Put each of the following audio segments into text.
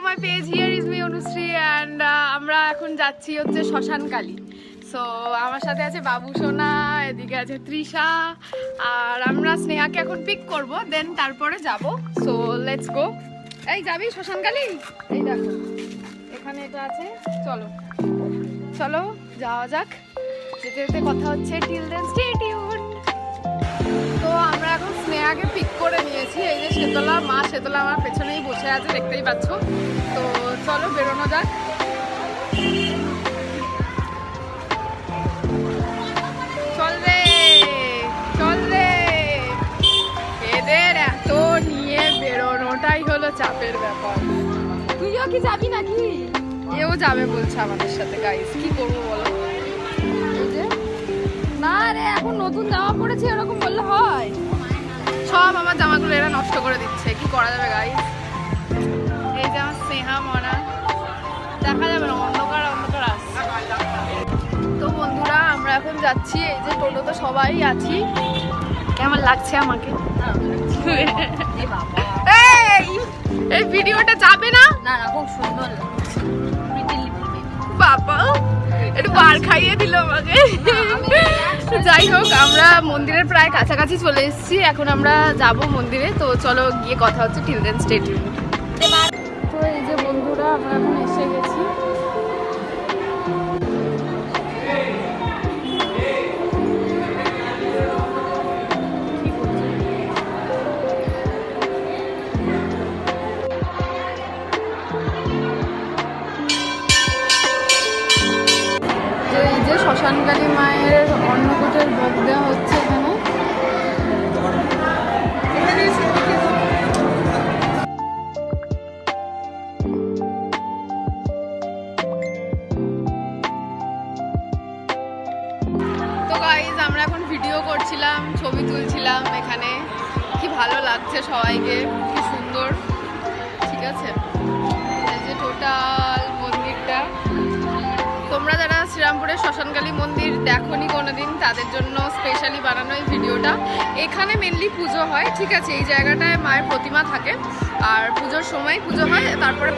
My page, here is me Anushree and আমরা এখন যাচ্ছি হচ্ছে শ্মশানকালী। সো আমার সাথে আছে বাবু সোনা, এদিকে আছে তৃষা, আর আমরা স্নেহাকে এখন পিক করব, দেন তারপরে যাব। So let's go. এই যাবি শ্মশানকালী? এই দেখো এখানে এটা আছে, চলো চলো যাওয়া যাক। যেতে যেতে কথা হচ্ছে, টিল দেন স্টে টিউন। তো আমরা এখন স্নেহাকে পিক করে নিয়েছি, এই যে শেতলা, মা শেতলা আমার পেছনেই বসে আছে, দেখতেই পাচ্ছ। তো চলো বেরোনো যাক। চল রে চল রে, এদের এত নিয়ে বেরোনোটাই হলো চাপের ব্যাপার। তুইও কি যাবি নাকি? এও যাবে বলছে আমাদের সাথে। গাইস কি করবো বলো? না রে, এখন নতুন জামা পড়েছি, এরকম বললে হয়? সব আমার জামাগুলো এরা নষ্ট করে দিচ্ছে, কি করা যাবে গাইস? এই যে আমার স্নেহা মনা, দেখা যাবে না, অন্ধকার অন্ধকার আসছে। তো বন্ধুরা আমরা এখন যাচ্ছি, এই যে টোটোতে সবাই আছি। কেমন লাগছে আমাকে? এই ভিডিওটা যাবে না? না না, খুব সুন্দর লাগছে। বাবা একটু বার খাইয়ে দিল আমাকে। যাই হোক, আমরা মন্দিরের প্রায় কাছাকাছি চলে এসেছি, এখন আমরা যাব মন্দিরে। তো চলো গিয়ে কথা হচ্ছে, টিল দেন স্টে টিউন। তো এই যে বন্ধুরা আমরা এখন এসে গেছি। শ্মশানকালী মায়ের অন্নকূটের ভোগ দেওয়া হচ্ছে এখানে। তো গাইজ আমরা এখন ভিডিও করছিলাম, ছবি তুলছিলাম এখানে। কি ভালো লাগছে সবাইকে, কি সুন্দর। ঠিক আছে, এই যে টোটাল মন্দিরটা। তোমরা যারা শ্রীরামপুরের শ্মশানকালী মন্দির দেখোনি কোনোদিন, তাদের জন্য স্পেশালি বানানো এই ভিডিওটা। এখানে মেনলি পুজো হয়, ঠিক আছে? এই জায়গাটায় মায়ের প্রতিমা থাকে, আর পুজোর সময় পুজো হয়, তারপরে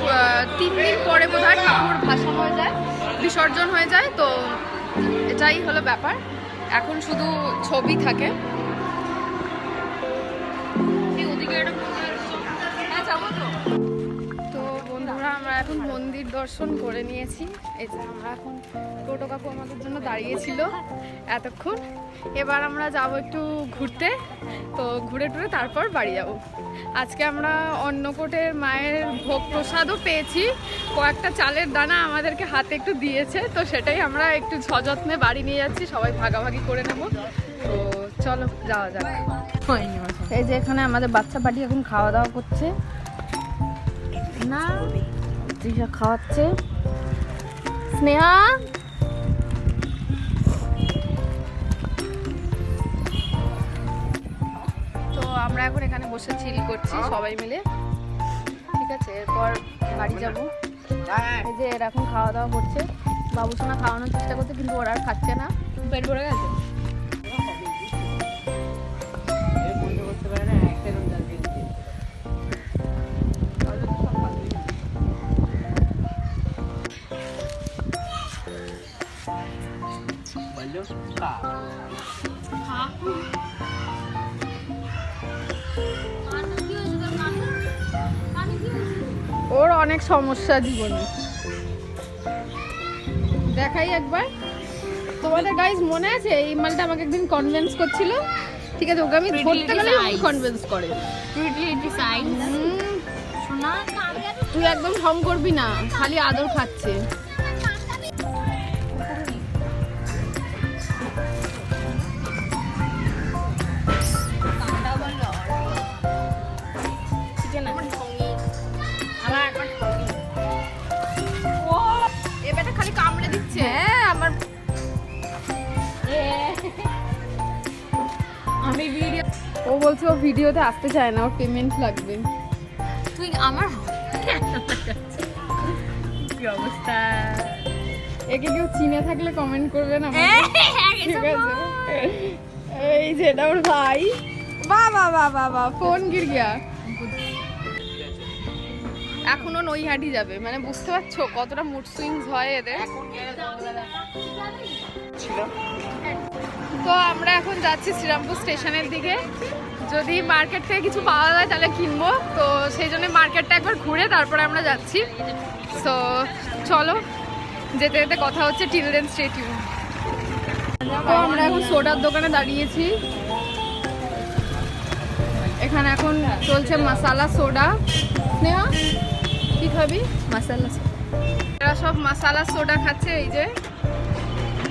3 দিন পরে বোধহয় ঠাকুর ভাসান হয়ে যায়, বিসর্জন হয়ে যায়। তো এটাই হলো ব্যাপার, এখন শুধু ছবি থাকে। তো বন্ধুরা আমরা এখন মন্দির দর্শন করে নিয়েছি। এই যে আমরা এখন, টোটো কাকু আমাদের জন্য দাঁড়িয়েছিল এতক্ষণ। এবার আমরা যাব একটু ঘুরতে, তো ঘুরে টুরে তারপর বাড়ি যাব। আজকে আমরা অন্নকূটের মায়ের ভোগ প্রসাদও পেয়েছি, কয়েকটা চালের দানা আমাদেরকে হাতে একটু দিয়েছে, তো সেটাই আমরা একটু সযত্নে বাড়ি নিয়ে যাচ্ছি, সবাই ভাগাভাগি করে নেব। তো চলো যাওয়া যাক। এই যে এখানে আমাদের বাচ্চা পাটি এখন খাওয়া দাওয়া করছে না, তৃষা খাওয়াচ্ছে, স্নেহা তো আমরা এখন এখানে বসে চিল করছি সবাই মিলে, ঠিক আছে? এরপর বাড়ি যাব। এই যে এরা এখন খাওয়া দাওয়া করছে, বাবু সোনা খাওয়ানোর চেষ্টা করছে, কিন্তু ওরা আর খাচ্ছে না, পেট ভরে গেছে। ওর অনেক সমস্যা জীবনে, দেখাই একবার। তোমাদের গাইস মনে আছে এই মালটা আমাকে একদিন কনভিন্স করছিল, ঠিক আছে? ওকে আমি ধরতে গেলে কনভিন্স করে। তুই একদম ঢং করবি না, খালি আদর খাচ্ছে। হ্যাঁ আমার আমি ভিডিও, ও বলছে ও ভিডিওতে আসতে চায় না, ওর পেমেন্ট লাগবে। তুই আমার কি অবস্থা? একে কেউ চিনে থাকলে কমেন্ট করবেন আমাকে, ঠিক আছে? এই যে এটা ওর ভাই। বাবা বাবা বাবা, ফোন গির গিয়া। এখনো নৈহাটি যাবে, মানে বুঝতে পারছো কতটা মুড সুইংস হয় এদের। তো আমরা এখন যাচ্ছি শ্রীরামপুর স্টেশনের দিকে, যদি মার্কেট থেকে কিছু পাওয়া যায় তাহলে কিনবো, তো সেই জন্য মার্কেটটা একবার ঘুরে তারপরে আমরা যাচ্ছি। তো চলো, যেতে যেতে কথা হচ্ছে, টিল দেন স্টে টিউন। তো আমরা এখন সোডার দোকানে দাঁড়িয়েছি, এখানে এখন চলছে মশালা সোডা। স্নেহা কি খাবি? মশালা সোডা। এরা সব মশালা সোডা খাচ্ছে, এই যে,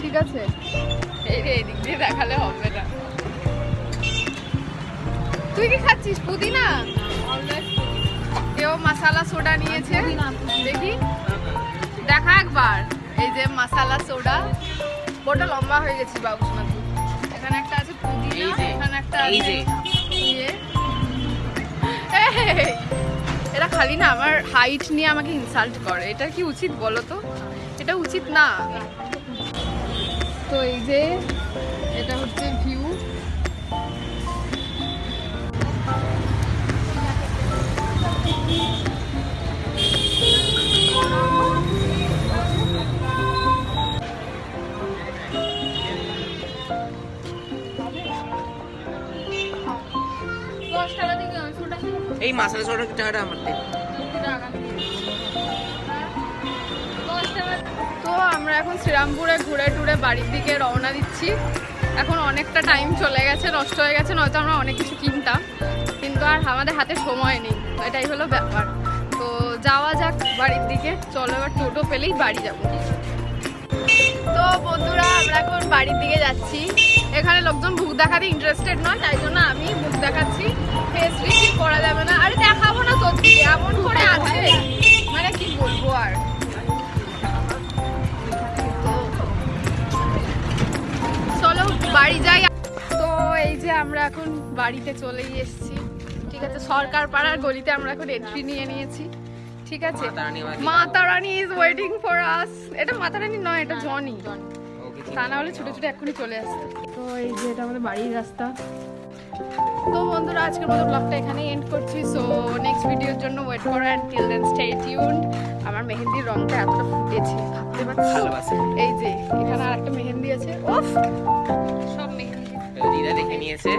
ঠিক আছে, এই রে এদিক দিয়ে দেখালে হবে না। তুই কি খাচ্ছিস? পুদিনা? কেউ মশালা সোডা নিয়েছে, দেখি দেখা একবার। এই যে মশালা সোডা, ওটা লম্বা হয়ে গেছি বাবু। এখানে একটা আছে পুদিনা, এখানে একটা আছে ইয়ে। এরা খালি না আমার হাইট নিয়ে আমাকে ইনসাল্ট করে, এটা কি উচিত বলো তো? এটা উচিত না। তো এই যে এটা হচ্ছে ভিউ। এই মাসালা সোডা টাকাটা আমার দে। তো আমরা এখন শ্রীরামপুরে ঘুরে টুরে বাড়ির দিকে রওনা দিচ্ছি। এখন অনেকটা টাইম চলে গেছে, নষ্ট হয়ে গেছে, নয়তো আমরা অনেক কিছু কিনতাম, কিন্তু আর আমাদের হাতে সময় নেই, এটাই হলো ব্যাপার। তো যাওয়া যাক বাড়ির দিকে, চলো এবার টোটো পেলেই বাড়ি যাব। তো বন্ধুরা আমরা এখন বাড়ির দিকে যাচ্ছি। এখানে লোকজন মুখ দেখাতে ইন্টারেস্টেড নয়, তাই জন্য আমি মুখ দেখাচ্ছি। ফেস রিভিউ করা যাবে না, আরে দেখাবো না তো, এমন করে আছে মানে কি বলবো আর। চলো বাড়ি যাই। তো এই যে আমরা এখন বাড়িতে চলেই এসেছি, ঠিক আছে। সরকার পাড়ার গলিতে আমরা এখন এন্ট্রি নিয়ে নিয়েছি, ঠিক আছে। মাতা রানী ইজ ওয়েটিং ফর আস। এটা মাতা রানী নয়, এটা জনি, তা না হলে ছুটে ছুটে এক্ষুনি চলে আসতো। তো এই যে এটা আমাদের বাড়ির রাস্তা। তো বন্ধুরা আজকের মতো ব্লগটা এখানেই এন্ড করছি। সো নেক্সট ভিডিওর জন্য ওয়েট করো, and till then stay tuned. আমার মেহেন্দির রংটা এতটা ফুটেছে, ভাবতে পারছো? এই যে এখানে আর একটা মেহেন্দি আছে, ওফ, সব মেহেন্দি দিদা দেখে নিয়েছে।